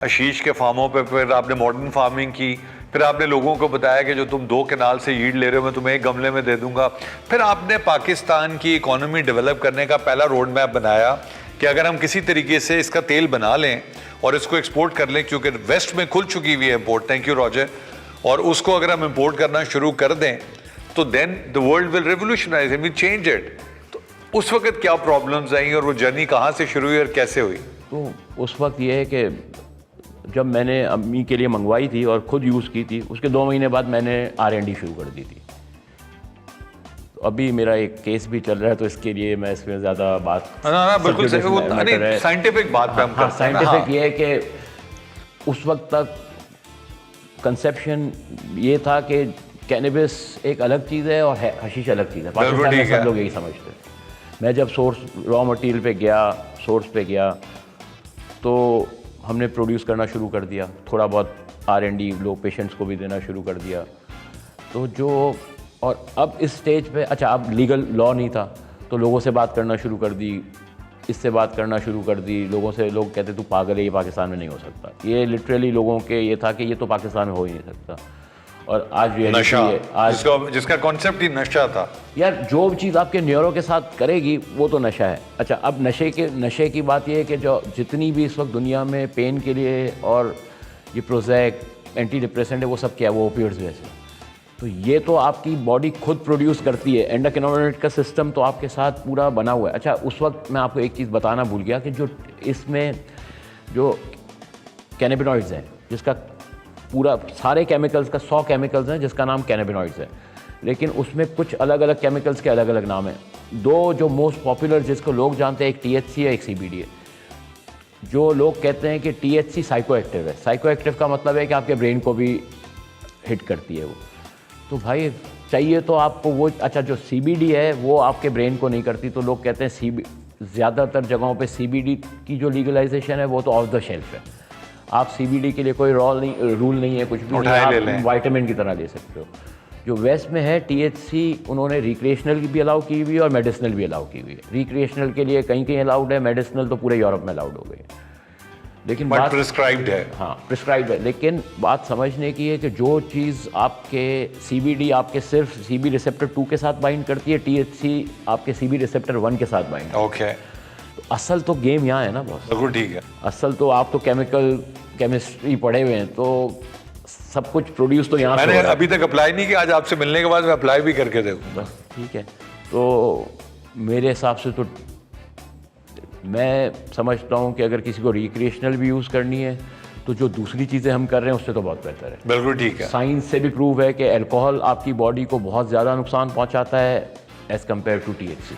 आशीष के फार्मों पे फिर आपने मॉडर्न फार्मिंग की, फिर आपने लोगों को बताया कि जो तुम 2 कनाल से यील्ड ले रहे हो मैं तुम्हें 1 गमले में दे दूंगा। फिर आपने पाकिस्तान की इकोनॉमी डेवलप करने का पहला रोड मैप बनाया कि अगर हम किसी तरीके से इसका तेल बना लें और इसको एक्सपोर्ट कर लें, क्योंकि वेस्ट में खुल चुकी हुई है इम्पोर्ट, थैंक यू रॉजर, और उसको अगर हम इम्पोर्ट करना शुरू कर दें तो then the world will revolutionise, will change it. तो उस वक्त क्या प्रॉब्लम्स आई और वो जर्नी कहाँ से शुरू हुई और कैसे हुई? तो उस वक्त ये है कि जब मैंने अम्मी के लिए मंगवाई थी और ख़ुद यूज़ की थी, उसके 2 महीने बाद मैंने R&D शुरू कर दी थी। तो अभी मेरा एक केस भी चल रहा है, तो इसके लिए मैं इसमें ज़्यादा बात बिल्कुल साइंटिफिक बात पे हम करते हैं। साइंटिफिक ये है कि उस वक्त तक कंसेप्शन ये था कि कैनबिस एक अलग चीज़ है और हशीश अलग चीज़ है। पाकिस्तान में सब लोग यही समझते हैं। मैं जब रॉ मटेरियल पे गया, सोर्स पे गया, तो हमने प्रोड्यूस करना शुरू कर दिया, थोड़ा बहुत R&D लोग पेशेंट्स को भी देना शुरू कर दिया। तो जो और अब इस स्टेज पे, अच्छा अब लीगल लॉ नहीं था तो लोगों से बात करना शुरू कर दी, इससे बात करना शुरू कर दी। लोगों से लोग कहते तू पागल है, ये पाकिस्तान में नहीं हो सकता। ये लिटरली लोगों के ये था कि ये तो पाकिस्तान में हो ही नहीं सकता। और आज नशा है, आज जिसका कॉन्सेप्ट ही नशा था यार, जो चीज़ आपके न्यूरो के साथ करेगी वो तो नशा है। अच्छा, अब नशे की बात ये है कि जो जितनी भी इस वक्त दुनिया में पेन के लिए और ये प्रोजेक एंटी डिप्रेसेंट है, वो सब क्या है, वो ओपियोइड्स वैसे। तो ये तो आपकी बॉडी खुद प्रोड्यूस करती है। एंडोक्रिनोजेनिक का सिस्टम तो आपके साथ पूरा बना हुआ है। अच्छा, उस वक्त मैं आपको एक चीज़ बताना भूल गया कि जो इसमें जो कैनाबिनॉइड्स हैं, जिसका पूरा सारे केमिकल्स का 100 केमिकल्स हैं जिसका नाम कैनाबिनॉइड्स है, लेकिन उसमें कुछ अलग अलग केमिकल्स के अलग अलग नाम हैं। 2 जो मोस्ट पॉपुलर जिसको लोग जानते हैं, एक THC है, एक CBD है। जो लोग कहते हैं कि THC साइको एक्टिव है। साइको एक्टिव का मतलब है कि आपके ब्रेन को भी हिट करती है वो। तो भाई चाहिए तो आपको वो, अच्छा जो CBD है वो आपके ब्रेन को नहीं करती। तो लोग कहते हैं ज़्यादातर जगहों पे CBD की जो लीगलाइजेशन है वो तो ऑफ द शेल्फ है। आप CBD के लिए कोई रूल नहीं है, कुछ भी नहीं है, आप वाइटामिन की तरह ले सकते हो। जो वेस्ट में है THC उन्होंने रिक्रिएशनल भी अलाउ की हुई है और मेडिसिनल भी अलाउ की हुई है। रिक्रिएशनल के लिए कहीं कहीं अलाउड है, मेडिसिनल तो पूरे यूरोप में अलाउड हो गई है। लेकिन बात प्रिस्क्राइब्ड है। हाँ, प्रिस्क्राइब्ड है। लेकिन बात समझने की है कि जो चीज़ आपके CBD आपके सिर्फ CB रिसेप्टर 2 के साथ बाइंड करती है, THC आपके CB रिसेप्टर 1 के साथ बाइंड। ओके, तो असल तो गेम यहाँ है ना बॉस। बिल्कुल ठीक है। असल तो आप तो केमिस्ट्री पढ़े हुए हैं, तो सब कुछ प्रोड्यूस तो यहाँ से मैंने अभी तक अप्लाई नहीं किया, आज आपसे मिलने के बाद मैं अप्लाई भी करके देखूंगा। बस ठीक है। तो मेरे हिसाब से तो मैं समझता हूँ कि अगर किसी को रिक्रिएशनल भी यूज़ करनी है तो जो दूसरी चीज़ें हम कर रहे हैं उससे तो बहुत बेहतर है। बिल्कुल ठीक है। साइंस से भी प्रूव है कि अल्कोहल आपकी बॉडी को बहुत ज़्यादा नुकसान पहुँचाता है एज़ कम्पेयर टू THC।